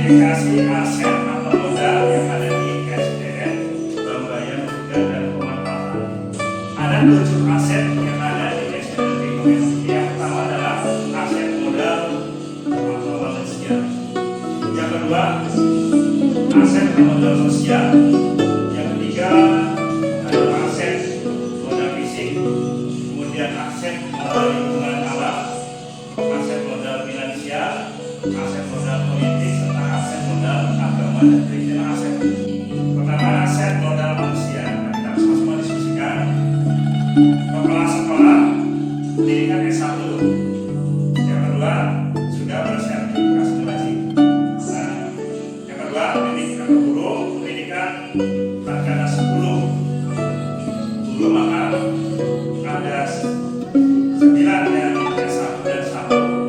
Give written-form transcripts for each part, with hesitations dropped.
Identifikasi aset atau modal yang ada di SDN Bambaya Mutiara dan pemanfaatan. Ada 7 aset yang ada di SDN Bambaya. Yang pertama adalah aset modal atau manusia. Yang kedua, aset modal sosial. Yang ketiga adalah aset modal fisik. Kemudian aset modal lingkungan alam, aset modal finansial, aset modal politik, serta aset modal agama dan perizinan aset. Pertama, aset modal manusia. Kita sama-sama diskusikan. Kepala sekolah pendidikan S1. Yang kedua, sudah bersertifikasi wajib. Yang kedua, pendidikan guru, pendidikan sarjana 10. Guru maka ada 9 yang S1 dan 1.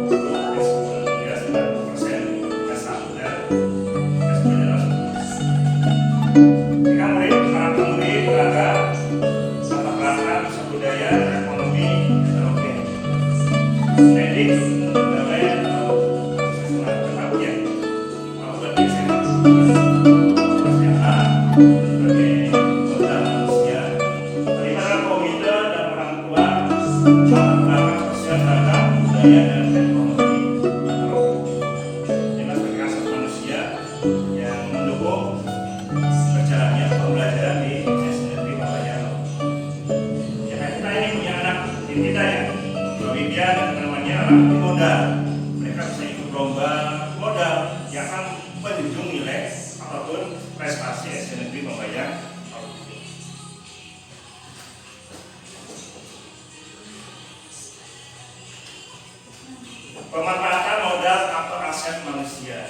Modal, mereka bisa ikut lomba modal yang akan menjunjung nilai ataupun prestasi SD Negeri Bambaya. Pemanfaatan modal atau aset manusia.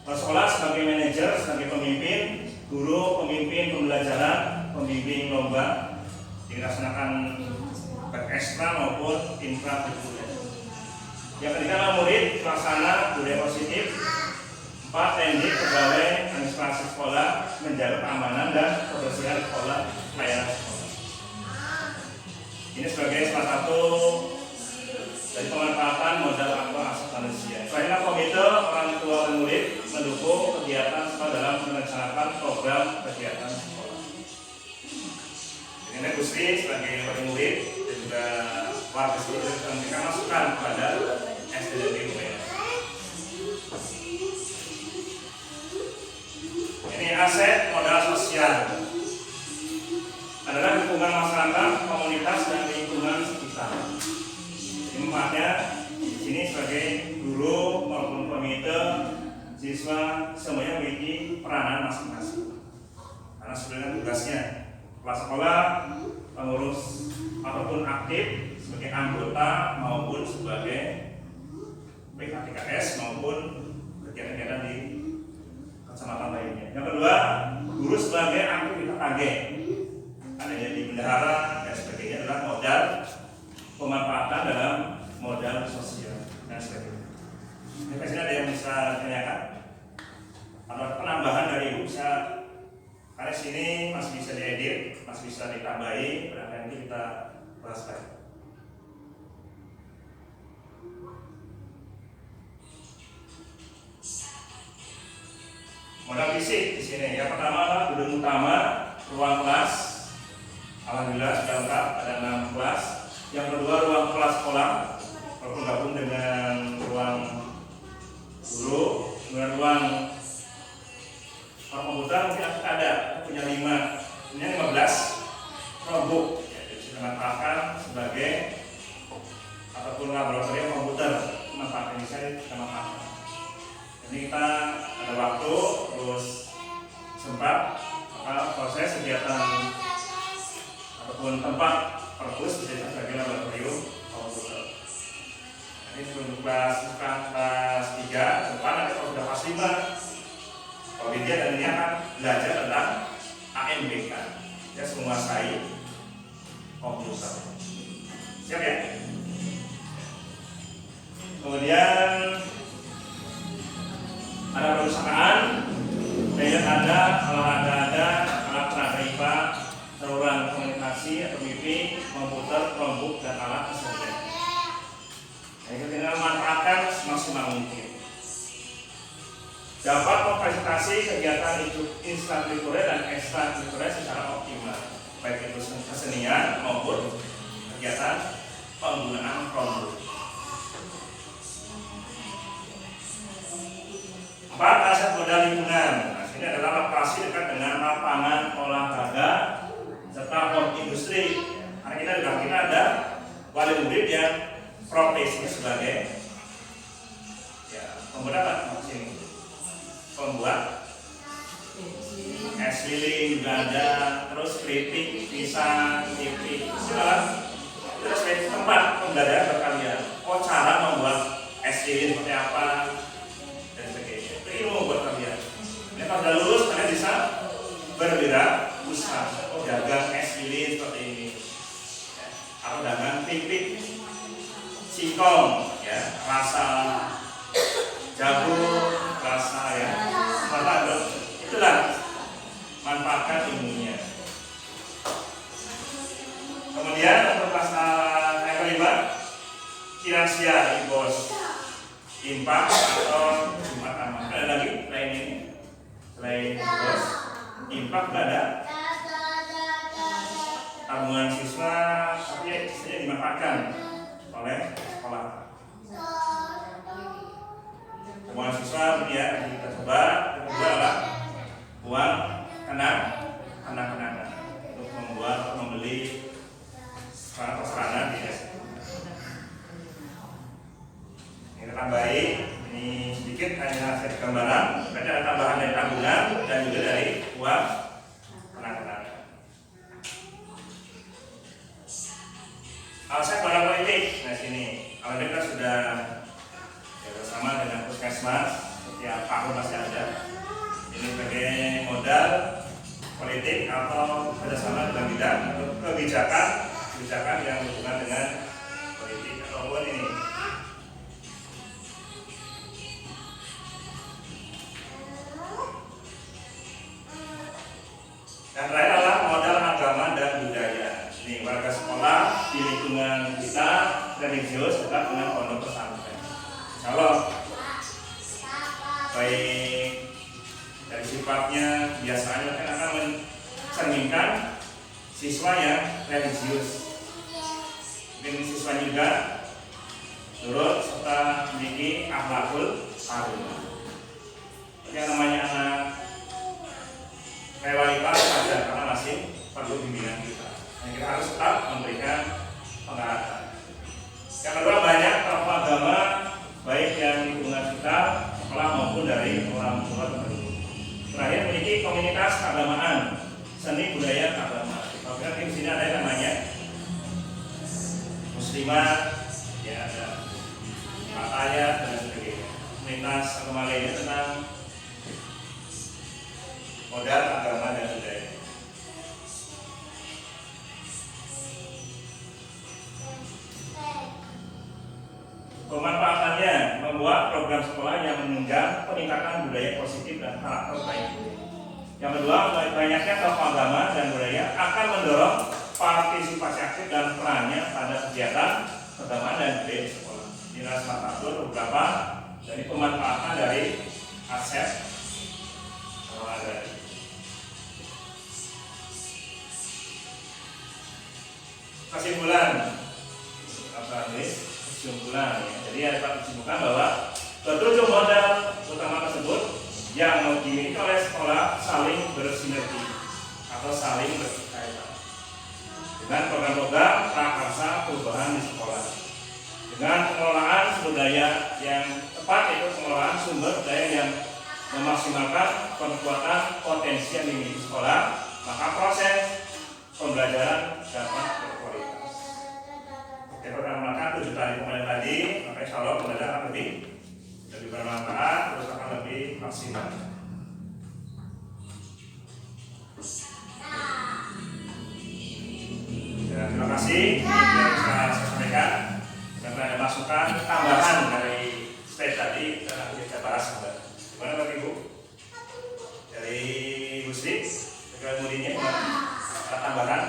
Sekolah sebagai manajer, sebagai pemimpin, guru, pemimpin pembelajaran, pembimbing lomba dilaksanakan baik ekstra maupun intrakurikuler. Yang ketiga adalah murid, pelaksana budaya positif. 4, TND, pegawai administrasi sekolah, menjaga keamanan dan kebersihan sekolah, pelayanan sekolah. Ini sebagai salah satu dari pemanfaatan modal atau aset manusia. Selanjutnya, komite orang tua dan murid mendukung kegiatan sekolah dalam merencanakan program kegiatan sekolah. Ini Gusri sebagai wali murid dan juga warga sekolah memberikan masukan kepada SDN Bambaya. Ini aset modal sosial adalah dukungan masyarakat, komunitas dan lingkungan sekitar. Ini manfaatnya di sini sebagai guru maupun komite, siswa semuanya memiliki peranan masing-masing. Karena sebenarnya tugasnya kepala sekolah, pengurus ataupun aktif sebagai anggota maupun sebagai PKTKS maupun kegiatan-kegiatan di kecamatan lainnya. Yang kedua, guru sebagai aktivitas agen, adanya di bendahara dan sebagainya adalah modal pemanfaatan dalam modal sosial dan sebagainya. Di sini ada yang bisa ditanyakan? Atau penambahan dari ibu bisa? Karena sini masih bisa diedit, masih bisa ditambahi, berarti nanti kita bahas lagi. Modal fisik di sini. Yang pertama adalah gedung utama, ruang kelas. Alhamdulillah sudah lengkap, ada 6 kelas. Yang kedua ruang kelas sekolah bergabung dengan ruang guru, kemudian ruang komputer mungkin ada punya 15 Chromebook, ya, jadi kita manfaatkan sebagai ataupun laboratorium komputer, manfaatkan kita manfaatkan. Jadi kita ada waktu terus sempat proses kegiatan ataupun tempat perpus bisa sebagai laboratorium komputer. Ini sebelum kelas 3 depan nanti kalau sudah kelas 5 kalau dia dan ini akan belajar tentang AMBK, ya, menguasai komputer. Siap ya? Kemudian ada perusahaan, kemudian ada olahraga, ada alat tenaga IPA, saluran komunikasi atau MIPI, komputer, Chromebook, dan alat kesehatan. Jadi kita manfaatkan semaksimal mungkin. Dapat memfasilitasi kegiatan intrakurikuler dan ekstrakurikuler secara optimal, baik itu kesenian maupun kegiatan penggunaan Chromebook. 4. Aset modal lingkungan. Nah, ini adalah lokasi dekat dengan lapangan olahraga serta home industri. Karena kita ada wali murid yang profesinya sebagai pembuat es lilin juga ada, terus keripik, pisang, keripik, terus tempat pembelajaran berkalian. Oh, cara membuat es lilin seperti apa dan sebagainya. Itu ilmu buat kalian. Nah, kalau sudah lulus kalian bisa berwirausaha. Oh, dagang es lilin seperti ini, ya. Atau dagang keripik, singkong, ya, rasa jagung, rasa, ya, itulah manfaatkan ilmunya. Kemudian untuk pasal yang kelima, finansial, bos, impak atau jumat amal. Ada lagi selain ini, selain bos, impak ada tabungan siswa, tapi biasanya dimanfaatkan oleh sekolah. Tabungan siswa dia kita coba. Kedua adalah uang anak-anak untuk membuat membeli sarana di SMP. Ini tambahin, ini sedikit hanya hasil gambaran. Berarti ada tambahan dari tabungan dan juga dari uang anak-anak. Aset barang politik. Nah, sini kalau kita sudah bersama dengan puskesmas, setiap tahun masih ada. Ini sebagai modal politik atau kerjasama dalam bidang kebijakan yang berhubungan dengan politik ataupun ini. Dan terakhir adalah modal agama dan budaya. Ini warga sekolah di lingkungan kita religius dekat dengan pondok pesantren. Kalau baik dari sifatnya biasanya kan akan mencerminkan siswa yang religius. Mungkin siswa juga turut serta memiliki akhlakul karimah. Yang namanya anak rewalitas ada karena masih perlu bimbingan kita. Yang kita harus tetap memberikan pengarahan. Yang kedua, banyak tokoh agama baik yang di lingkungan kita, sekolah maupun dari orang tua terdahulu. Terakhir, memiliki komunitas keagamaan, seni budaya keagamaan. Kalau di sini ada yang namanya muslimat, ya ada matanya dan sebagainya. Komunitas agama lainnya tentang modal agama dan budaya. Pemanfaatannya membuat program sekolah yang menunjang peningkatan budaya positif dan karakter baik. Yang kedua, banyaknya tokoh agama dan budaya akan mendorong partisipasi aktif dan perannya pada kegiatan keagamaan dan budaya di sekolah. Ini salah satu beberapa dari pemanfaatan dari aset olahraga. Kesimpulan, kesimpulan ya. Jadi dapat disimpulkan bahwa ketujuh modal utama tersebut yang dimiliki oleh sekolah saling bersinergi atau saling berkaitan dengan program-program prakarsa perubahan di sekolah, dengan pengelolaan sumber daya yang tepat, yaitu pengelolaan sumber daya yang memaksimalkan kekuatan potensi yang dimiliki sekolah, maka proses pembelajaran dapat berkualitas. Oke, pertama 7 komponen tadi, maka insya Allah pembelajaran lebih bermanfaat, terus akan lebih maksimal. Ya, terima kasih yang bisa saya sampaikan. Karena ada masukan tambahan dari slide tadi, kita bahas kembali. Gimana Bapak Ibu? Dari Bu Sri, kemudiannya ada tambahan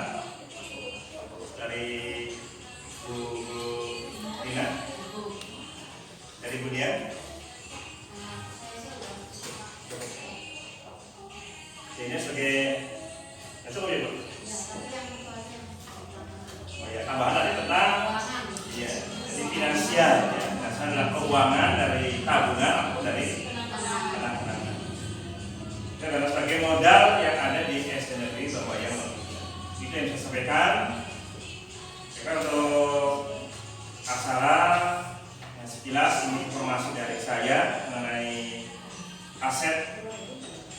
dari Bu Dina, dari Bu Dian. Ini sebagai itu boleh Bu? Oh ya, tambahan tadi tentang ya, jadi finansial ya, finansial adalah keuangan dari tabungan atau dari penampungan. Itu adalah sebagai modal yang ada di SD Negeri Bambayang. Itu yang saya sampaikan. Jadi untuk aksara yang sekilas ini informasi dari saya mengenai aset.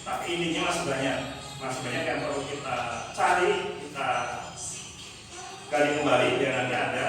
Tapi ininya masih banyak yang perlu kita cari, kita gali kembali biar nanti ada